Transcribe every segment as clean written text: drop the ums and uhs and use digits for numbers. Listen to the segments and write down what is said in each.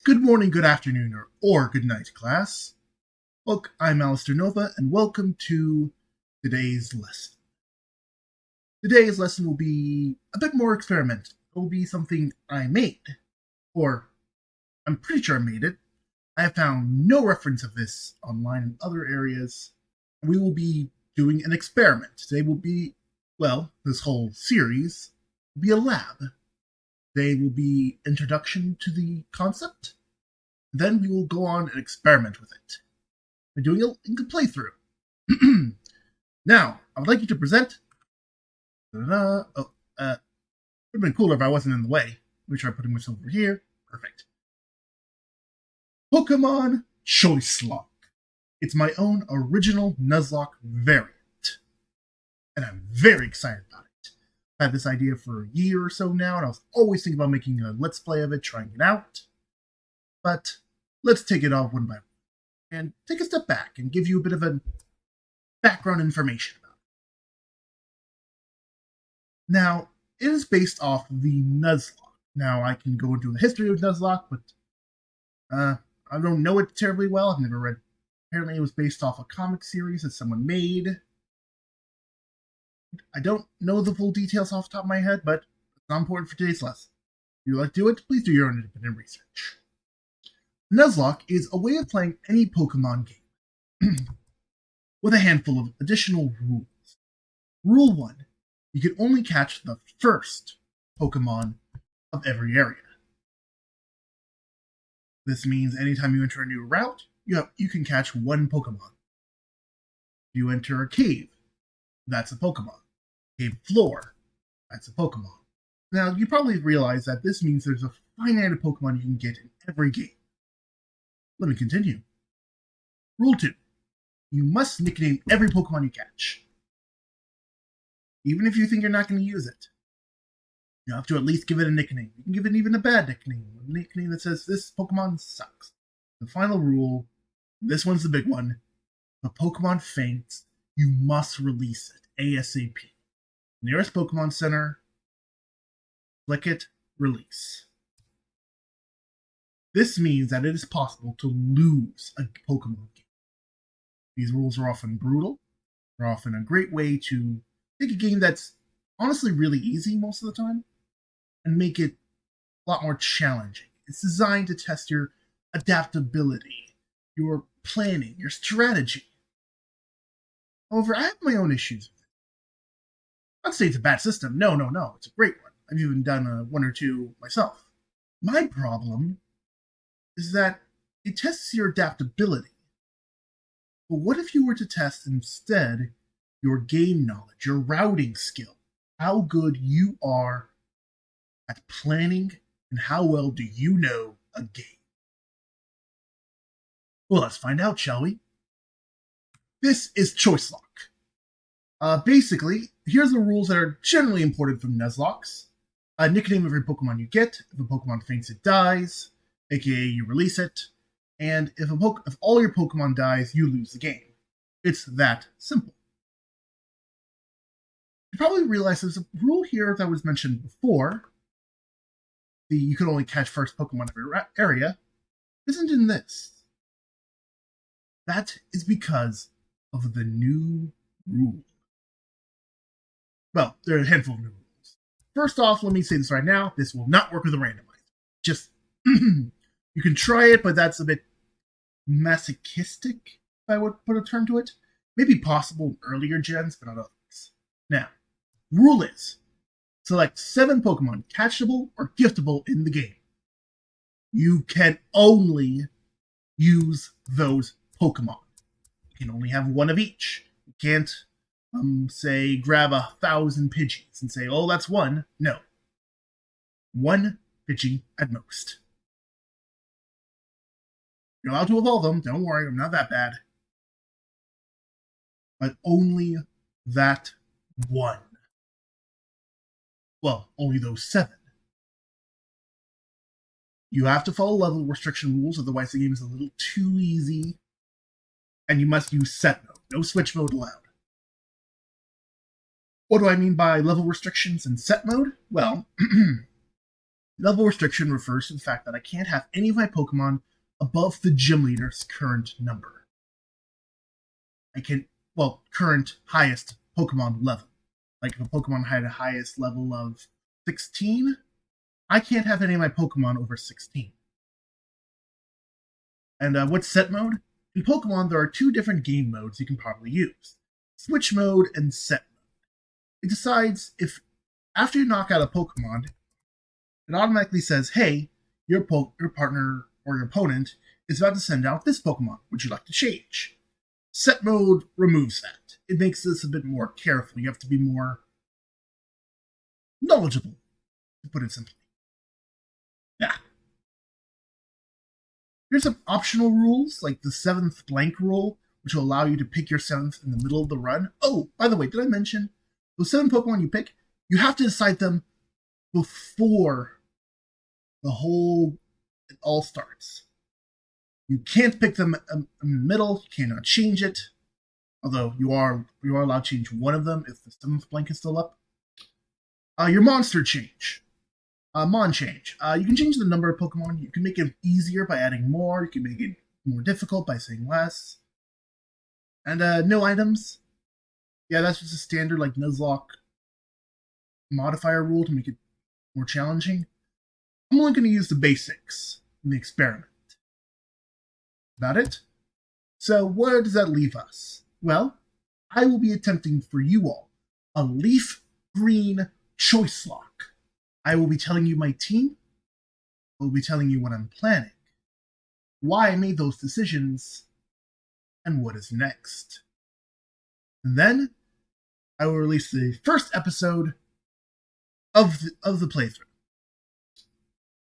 Good morning, good afternoon, or good night, class. Look, I'm Alistair Nova, and welcome to today's lesson. Today's lesson will be a bit more experimental. It will be something I made, or I'm pretty sure I made it. I have found no reference of this online in other areas, and we will be doing an experiment. Today will be, this whole series will be a lab. Today will be introduction to the concept. Then we will go on and experiment with it. We're doing a playthrough. Now, I would like you to present. Would have been cooler if I wasn't in the way. Let me try putting myself over here. Perfect. Pokemon Choicelocke. It's my own original Nuzlocke variant. And I'm very excited about it. I had this idea for a year or so now, and I was always thinking about making a Let's Play of it, trying it out. But let's take it off one by one and take a step back and give you a bit of a background information about it. Now, it is based off the Nuzlocke. Now, I can go into the history of Nuzlocke, but I don't know it terribly well. I've never read. Apparently, it was based off a comic series that someone made. I don't know the full details off the top of my head, but it's not important for today's lesson. If you'd like to do it, please do your own independent research. Nuzlocke is a way of playing any Pokemon game with a handful of additional rules. Rule 1. You can only catch the first Pokemon of every area. This means anytime you enter a new route, you can catch one Pokemon. If you enter a cave, that's a Pokemon. Cave floor, that's a Pokemon. Now, you probably realize that this means there's a finite of Pokemon you can get in every game. Let me continue. Rule 2. You must nickname every Pokemon you catch. Even if you think you're not going to use it, you have to at least give it a nickname. You can give it even a bad nickname. A nickname that says, this Pokemon sucks. The final rule, this one's the big one. If a Pokemon faints, you must release it ASAP. Nearest Pokemon Center, click it, release. This means that it is possible to lose a Pokemon game. These rules are often brutal. They're often a great way to take a game that's honestly really easy most of the time and make it a lot more challenging. It's designed to test your adaptability, your planning, your strategy. However, I have my own issues with it. I'm not saying it's a bad system. No. It's a great one. I've even done one or two myself. My problem is that it tests your adaptability. But what if you were to test instead your game knowledge, your routing skill, how good you are at planning, and how well do you know a game? Well, let's find out, shall we? This is Choicelocke. Basically, here's the rules that are generally imported from Nuzlocke. Nickname every Pokemon you get. If a Pokemon faints, it dies, aka you release it. And if all your Pokemon dies, you lose the game. It's that simple. You probably realize there's a rule here that was mentioned before. You can only catch first Pokemon every area. Isn't in this. That is because of the new rule. Well, there are a handful of new rules. First off, let me say this right now. This will not work with a randomizer. Just, you can try it, but that's a bit masochistic, if I would put a term to it. Maybe possible in earlier gens, but not others. Now, rule is, select 7 Pokemon catchable or giftable in the game. You can only use those Pokemon. You can only have one of each. You can't, say, grab 1,000 Pidgeys and say, oh, that's one. No. One Pidgey at most. You're allowed to evolve them. Don't worry, I'm not that bad. But only that one. Well, only those 7. You have to follow level restriction rules, otherwise the game is a little too easy. And you must use set mode. No switch mode allowed. What do I mean by level restrictions and set mode? Well, Level restriction refers to the fact that I can't have any of my Pokemon above the gym leader's current number. I can, well, current highest Pokemon level. Like if a Pokemon had a highest level of 16, I can't have any of my Pokemon over 16. And what's set mode? In Pokemon, there are two different game modes you can probably use: Switch mode and set mode. It decides if, after you knock out a Pokemon, it automatically says, hey, your partner or your opponent is about to send out this Pokemon. Would you like to change? Set mode removes that. It makes this a bit more careful. You have to be more knowledgeable, to put it simply. Yeah. Here's some optional rules, like the 7th blank rule, which will allow you to pick your 7th in the middle of the run. Oh, by the way, did I mention those 7 Pokemon you pick, you have to decide them before the whole it all starts. You can't pick them in the middle. You cannot change it. Although you are allowed to change one of them if the 7th blank is still up. Your monster change. Mon change. You can change the number of Pokemon. You can make it easier by adding more. You can make it more difficult by saying less. And no items. Yeah, that's just a standard like Nuzlocke modifier rule to make it more challenging. I'm only going to use the basics in the experiment. About it. So where does that leave us? Well, I will be attempting for you all a leaf green Choicelocke. I will be telling you my team. I will be telling you what I'm planning, why I made those decisions, and what is next. And then I will release the first episode of the playthrough.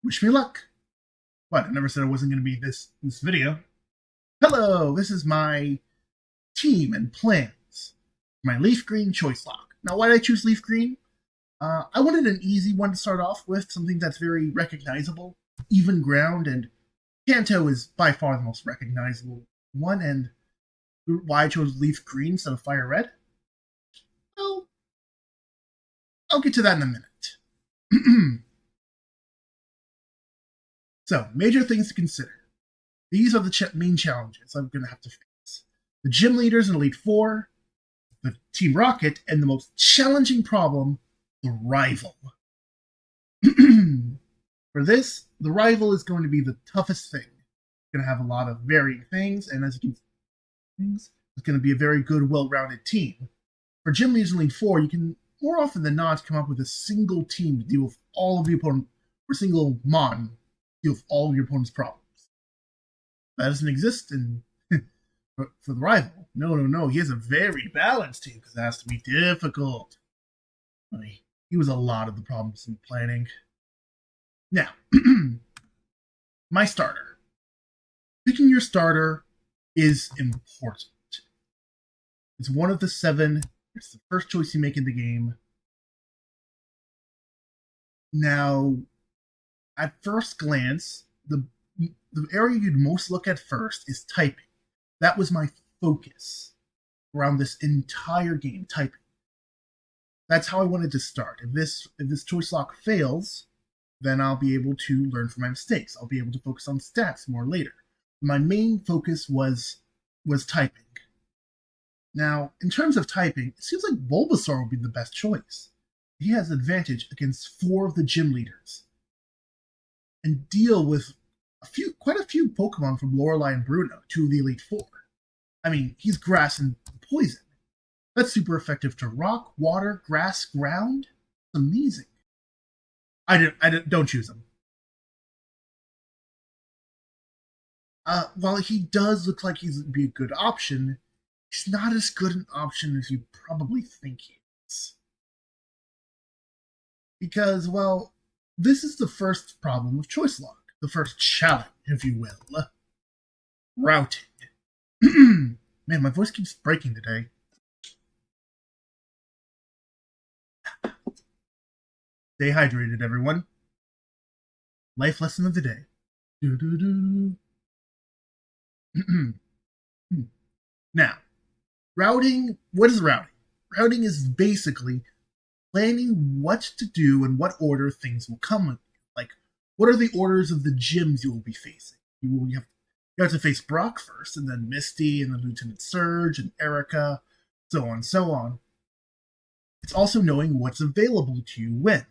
Wish me luck. What? I never said it wasn't going to be this video. Hello, this is my team and plans. My leaf green Choicelocke. Now, why did I choose leaf green? I wanted an easy one to start off with, something that's very recognizable, even ground, and Kanto is by far the most recognizable one, and why I chose leaf green instead of fire red? Well, I'll get to that in a minute. So, major things to consider. These are the main challenges I'm going to have to face. The gym leaders in Elite Four, the Team Rocket, and the most challenging problem, the rival. For this, the rival is going to be the toughest thing. It's going to have a lot of varying things, and as you can see, it's going to be a very good, well-rounded team. For Gym Leaders in Elite Four, you can, more often than not, come up with a single team to deal with all of the opponent, or single mon, deal with all of your opponent's problems. That doesn't exist for the rival. No. He has a very balanced team because it has to be difficult. He was a lot of the problems in planning. Now, my starter. Picking your starter is important. It's one of the 7. It's the first choice you make in the game. Now, at first glance, the area you'd most look at first is typing. That was my focus around this entire game, typing. That's how I wanted to start. If this Choicelocke fails, then I'll be able to learn from my mistakes. I'll be able to focus on stats more later. My main focus was typing. Now, in terms of typing, it seems like Bulbasaur would be the best choice. He has advantage against 4 of the gym leaders and deal with quite a few Pokemon from Lorelei and Bruno, 2 of the Elite Four. I mean, he's grass and poison. That's super effective to rock, water, grass, ground. It's amazing. Don't choose him. While he does look like he'd be a good option, he's not as good an option as you probably think he is. Because, well, this is the first problem of Choicelocke. The first challenge, if you will. Routing. Man, my voice keeps breaking today. Stay hydrated, everyone. Life lesson of the day. Now, routing. What is routing? Routing is basically planning what to do and what order things will come in. Like, what are the orders of the gyms you will be facing? You have to face Brock first, and then Misty, and then Lieutenant Surge, and Erica, so on and so on. It's also knowing what's available to you when.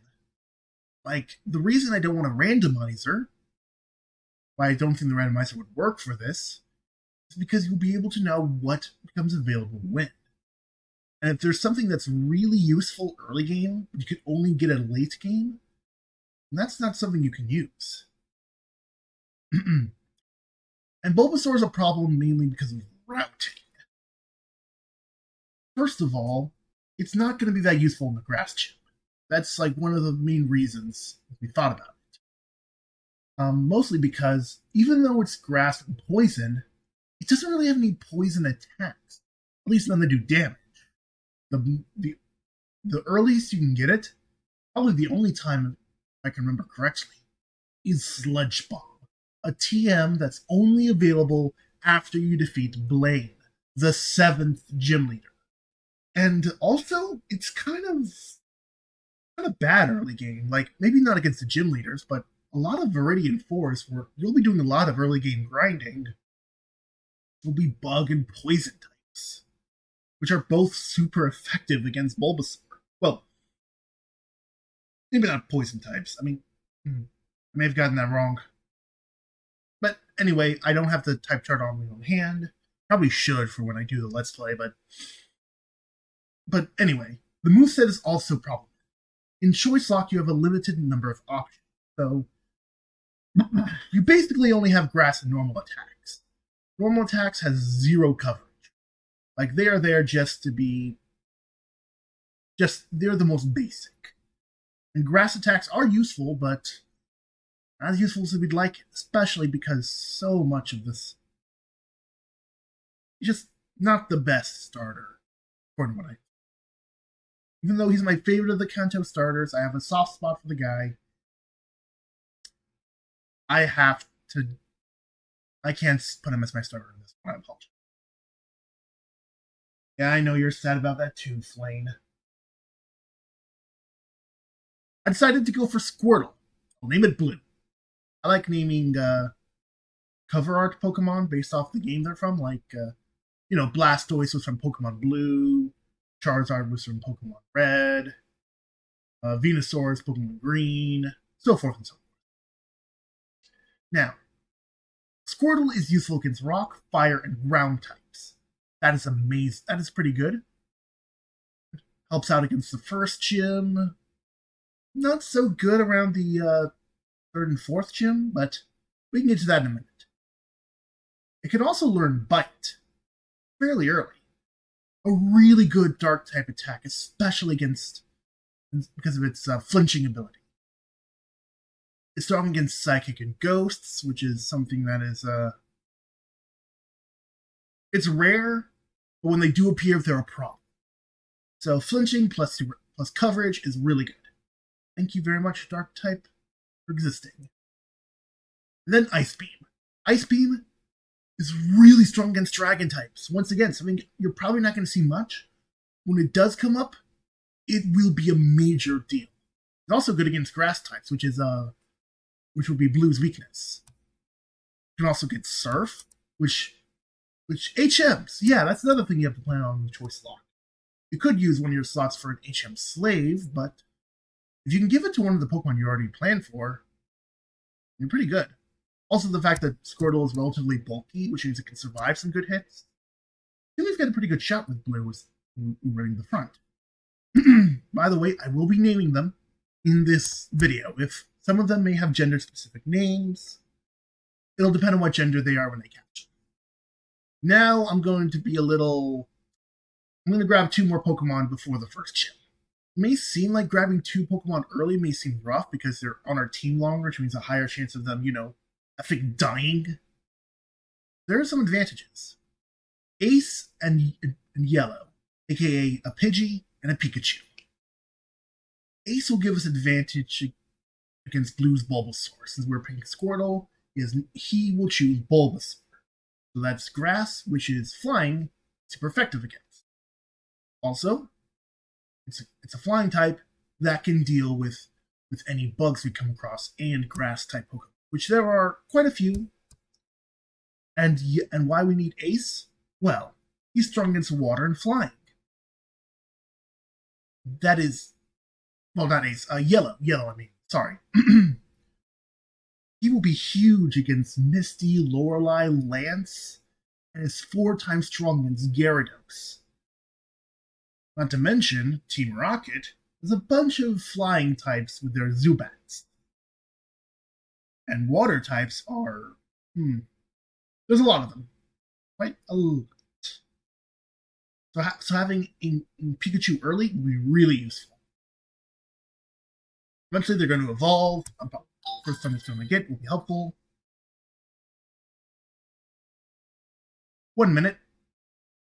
Like, the reason I don't want a randomizer, why I don't think the randomizer would work for this, is because you'll be able to know what becomes available when. And if there's something that's really useful early game, but you can only get it late game, that's not something you can use. And Bulbasaur is a problem mainly because of routing. First of all, it's not going to be that useful in the grass gym. That's like one of the main reasons we thought about it. Mostly because even though it's grass and poison, it doesn't really have any poison attacks. At least none that do damage. The earliest you can get it, probably the only time I can remember correctly, is Sludge Bomb, a TM that's only available after you defeat Blaine, the 7th gym leader. And also, it's kind of bad early game. Like, maybe not against the gym leaders, but a lot of Viridian Forest where you'll be doing a lot of early game grinding will be bug and poison types, which are both super effective against Bulbasaur. Well, maybe not poison types. I mean, I may have gotten that wrong. But anyway, I don't have the type chart on my own hand. Probably should for when I do the Let's Play, but anyway, the moveset is also problematic. In Choicelocke, you have a limited number of options. So, you basically only have grass and normal attacks. Normal attacks has 0 coverage. Like, they are there just to be... they're the most basic. And grass attacks are useful, but not as useful as we'd like, especially because so much of this is just not the best starter, according to what I... Even though he's my favorite of the Kanto starters, I have a soft spot for the guy. I can't put him as my starter in this one. I apologize. Yeah, I know you're sad about that too, Flane. I decided to go for Squirtle. I'll name it Blue. I like naming cover art Pokemon based off the game they're from, like, Blastoise was from Pokemon Blue, Charizard was from Pokemon Red, Venusaur is Pokemon Green, so forth and so forth. Now, Squirtle is useful against rock, fire, and ground types. That is amazing. That is pretty good. Helps out against the first gym. Not so good around the 3rd and 4th gym, but we can get to that in a minute. It can also learn Bite fairly early. A really good dark type attack, especially because of its flinching ability. It's strong against Psychic and Ghosts, which is something that is it's rare, but when they do appear, they're a problem. So flinching plus coverage is really good. Thank you very much, Dark type, for existing. And then Ice Beam. Ice Beam is really strong against Dragon types. Once again, something you're probably not going to see much. When it does come up, it will be a major deal. It's also good against Grass types, which will be Blue's weakness. You can also get Surf, which HMs. Yeah, that's another thing you have to plan on in Choicelocke. You could use one of your slots for an HM Slave, but if you can give it to one of the Pokemon you already planned for, you're pretty good. Also, the fact that Squirtle is relatively bulky, which means it can survive some good hits. I think we've got a pretty good shot with Blue running the front. By the way, I will be naming them in this video. If some of them may have gender-specific names, it'll depend on what gender they are when they catch them. Now I'm going to grab 2 more Pokemon before the first gym. It may seem like grabbing 2 Pokemon early may seem rough because they're on our team longer, which means a higher chance of them, I think, dying. There are some advantages. Ace and Yellow, aka a Pidgey and a Pikachu. Ace will give us advantage against Blue's Bulbasaur. Since we're picking Squirtle, he will choose Bulbasaur. So that's Grass, which is flying, super effective against. Also, it's a flying type that can deal with with any bugs we come across and grass-type Pokemon, which there are quite a few. And why we need Ace? Well, he's strong against water and flying. That is, well, not Ace, Yellow, I mean, sorry. He will be huge against Misty, Lorelei, Lance, and is 4 times strong against Gyarados. Not to mention, Team Rocket has a bunch of flying types with their Zubats. And water types are, there's a lot of them. Quite a lot. So having in Pikachu early will be really useful. Eventually they're going to evolve. First time it's going to get will be helpful. 1 minute.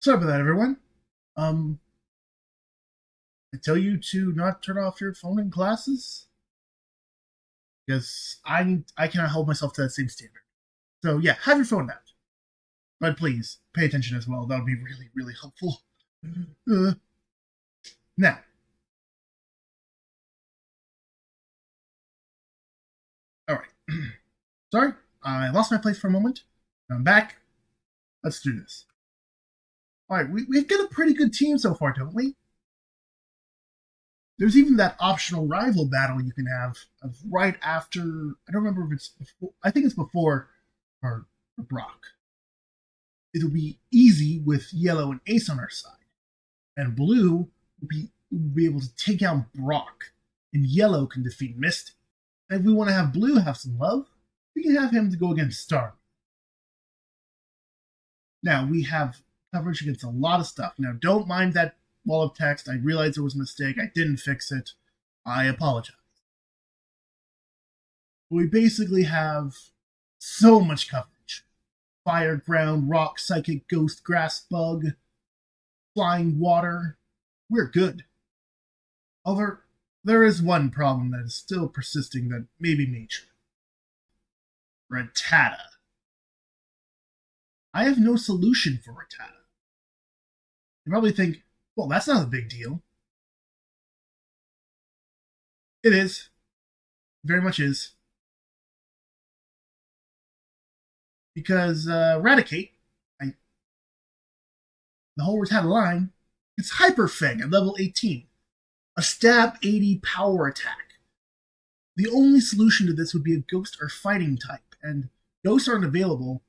Sorry about that, everyone. I tell you to not turn off your phone in classes because I cannot hold myself to that same standard. So yeah, have your phone out, but please pay attention as well. That would be really, really helpful. Now, all right. Sorry, I lost my place for a moment. I'm back. Let's do this. All right, we've got a pretty good team so far, don't we? There's even that optional rival battle you can have right after. I don't remember if it's before. I think it's before or Brock. It'll be easy with Yellow and Ace on our side, and Blue will be able to take out Brock, and Yellow can defeat Misty. And if we want to have Blue have some love, we can have him to go against Star. Now we have coverage against a lot of stuff. Now don't mind that wall of text. I realized there was a mistake. I didn't fix it. I apologize. We basically have so much coverage. Fire, ground, rock, psychic, ghost, grass, bug, flying, water. We're good. However, there is one problem that is still persisting that may be major. Rattata. I have no solution for Rattata. You probably think, well, that's not a big deal. It is. Very much is. Because Raticate, the whole Rattata line, it's Hyper Fang at level 18. A stab 80 power attack. The only solution to this would be a ghost or fighting type, and ghosts aren't available.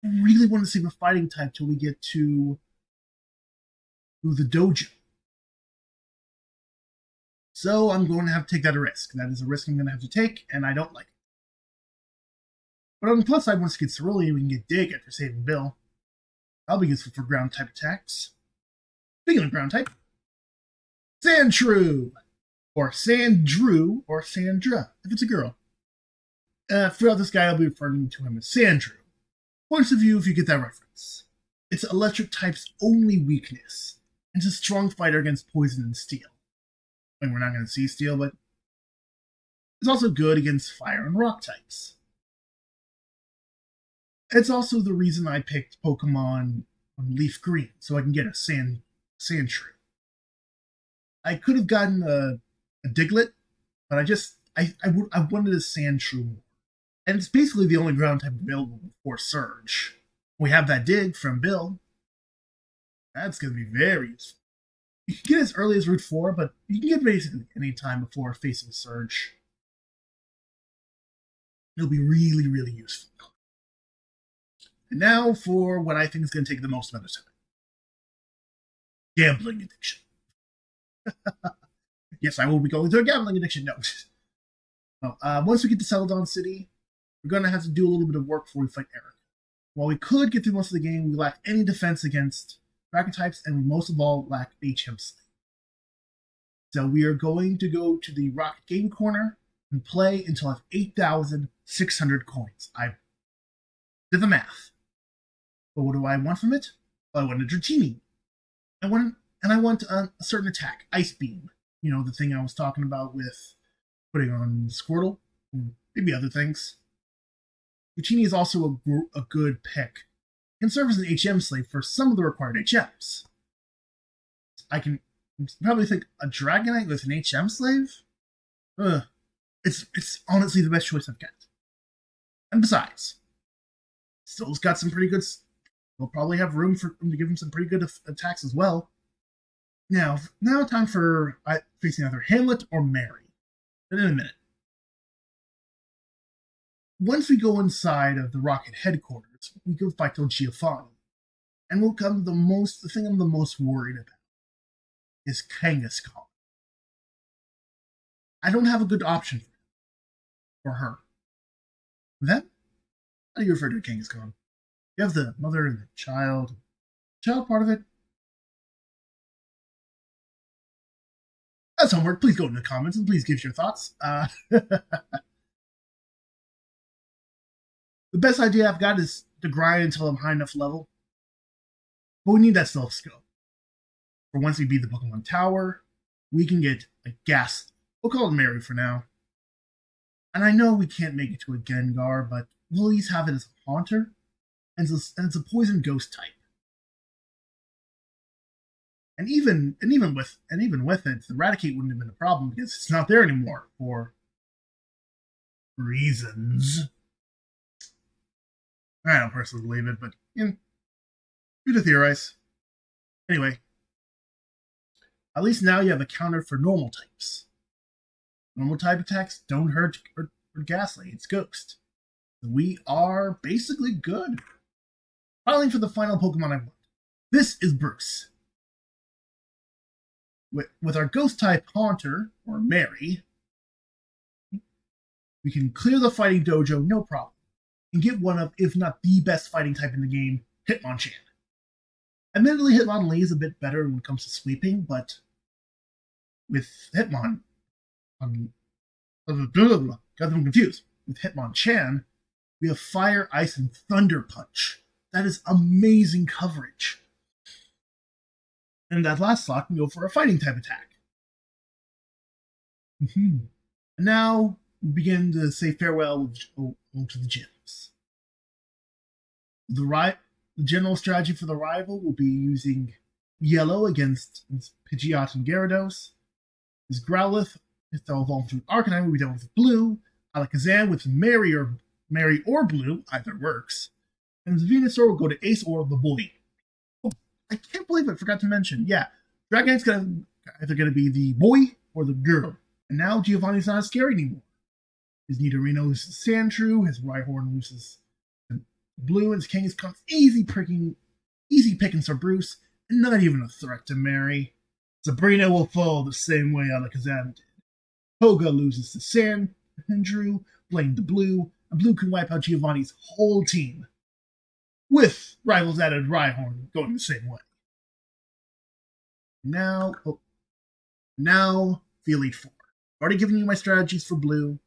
I really want to save a fighting type till we get to the dojo. So I'm going to have to take that risk. That is a risk I'm going to have to take, and I don't like it. But on the plus side, once we get Cerulean, we can get Dig after saving Bill. That'll be useful for ground type attacks. Speaking of ground type, Sandshrew, or Sandrew, or Sandra, if it's a girl. Throughout this guide, I'll be referring to him as Sandrew. Points of view if you get that reference. It's electric type's only weakness. It's a strong fighter against poison and steel. I mean, we're not going to see steel, but it's also good against fire and rock types. It's also the reason I picked Pokemon on Leaf Green, so I can get a Sandshrew. I could have gotten a Diglett, but I wanted a Sandshrew more. And it's basically the only ground type available before Surge. We have that Dig from Bill. That's going to be very useful. You can get as early as Route 4, but you can get basically any time before facing Surge. It'll be really, really useful. And now for what I think is going to take the most amount of time. Gambling addiction. Yes, I will be going through a gambling addiction. No. Once we get to Celadon City, we're going to have to do a little bit of work before we fight Eric. While we could get through most of the game, we lack any defense against Dragon types, and we most of all lack HM Slate. So we are going to go to the Rocket Game Corner and play until I have 8,600 coins. I did the math. But what do I want from it? Well, I want a Dratini. I want a certain attack, Ice Beam. You know, the thing I was talking about with putting on Squirtle, maybe other things. Dratini is also a good pick. It can serve as an HM slave for some of the required HMs. I can probably think a Dragonite with an HM slave? Ugh. it's honestly the best choice I've got. And besides, still's got some pretty good. We'll probably have room for him to give him some pretty good attacks as well. Now time for facing either Hamlet or Mary. In a minute. Once we go inside of the Rocket headquarters, we go fight Giovanni. And we'll come the thing I'm the most worried about is Kangaskhan. I don't have a good option for her. Then, how do you refer to Kangaskhan? You have the mother and the child. Child part of it. That's homework. Please go in the comments and please give your thoughts. The best idea I've got is to grind until I'm high enough level. But we need that stealth skill. For once we beat the Pokemon Tower, we can get a gas. We'll call it Mary for now. And I know we can't make it to a Gengar, but we'll at least have it as a Haunter, and it's a poison ghost type. And even with it, the Eradicate wouldn't have been a problem because it's not there anymore for reasons. I don't personally believe it, but who to theorize. Anyway, at least now you have a counter for normal types. Normal type attacks don't hurt or Ghastly. It's Ghost. We are basically good. Finally, for the final Pokemon I want. This is Bruce. With our Ghost type Haunter, or Mary, we can clear the fighting dojo no problem, and get one of, if not the best fighting type in the game, Hitmonchan. Admittedly, Hitmonlee is a bit better when it comes to sweeping, but with Hitmon, got them confused. With Hitmonchan, we have Fire, Ice, and Thunder Punch. That is amazing coverage. And that last slot can go for a fighting type attack. And now we begin to say farewell to the gyms. The general strategy for the rival will be using Yellow against Pidgeot and Gyarados. His Growlithe, if they'll evolve into an Arcanine, will be dealt with Blue. Alakazam with Mary or Blue, either works. And Venusaur will go to Ace or the Boy. Oh, I can't believe I forgot to mention. Yeah, Dragonite's either going to be the boy or the girl. And now Giovanni's not scary anymore. His Nidorino loses Sandshrew, his Rhyhorn loses Blue, and his Kangaskhan's easy pickings for Bruce, and not even a threat to Mary. Sabrina will fall the same way Alakazam did. Koga loses to Sandshrew, Blaine to Blue, and Blue can wipe out Giovanni's whole team. With rivals added Rhyhorn going the same way. Now, the Elite Four. I've already given you my strategies for Blue,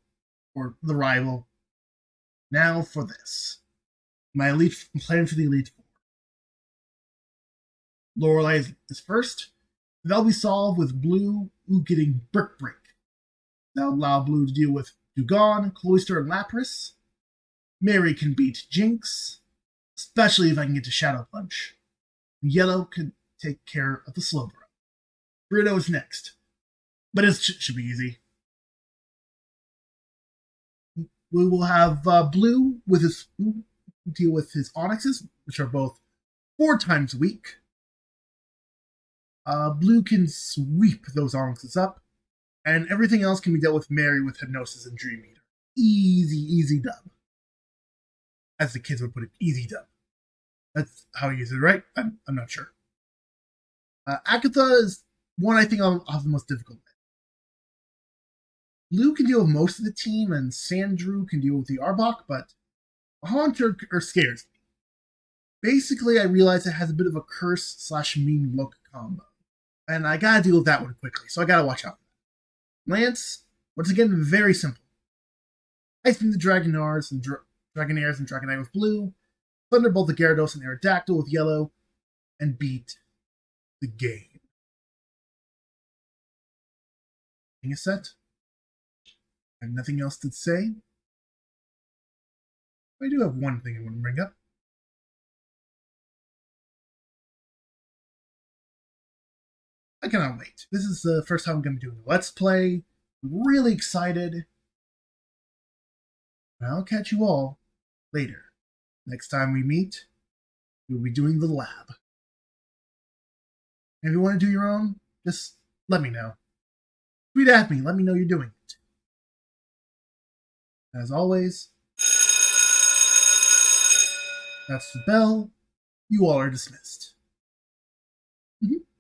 or the rival. Now for this. My plan for the Elite Four. Lorelei is first. That'll be solved with Blue getting Brick Break. That'll allow Blue to deal with Dugong, Cloyster, and Lapras. Mary can beat Jinx, especially if I can get to Shadow Punch. Yellow could take care of the Slowbro. Bruno is next, but it should be easy. We will have Blue deal with his Onyxes, which are both 4 times weak. Blue can sweep those Onyxes up, and everything else can be dealt with Mary with Hypnosis and Dream Eater. Easy dub. As the kids would put it, easy dub. That's how you use it, right? I'm not sure. Agatha is one I think I'll have the most difficult with. Blue can deal with most of the team, and Sandshrew can deal with the Arbok, but Haunter scares me. Basically, I realize it has a bit of a curse/mean look combo, and I gotta deal with that one quickly, so I gotta watch out. Lance, once again, very simple. Ice Beam the Dragonairs and Dragonite with Blue, Thunderbolt the Gyarados and Aerodactyl with Yellow, and beat the game. Being a set. I have nothing else to say. I do have one thing I want to bring up. I cannot wait. This is the first time I'm going to be doing a Let's Play. I'm really excited. I'll catch you all later. Next time we meet, we'll be doing the lab. If you want to do your own, just let me know. Tweet at me, let me know you're doing it. As always, that's the bell. You all are dismissed. Mhm.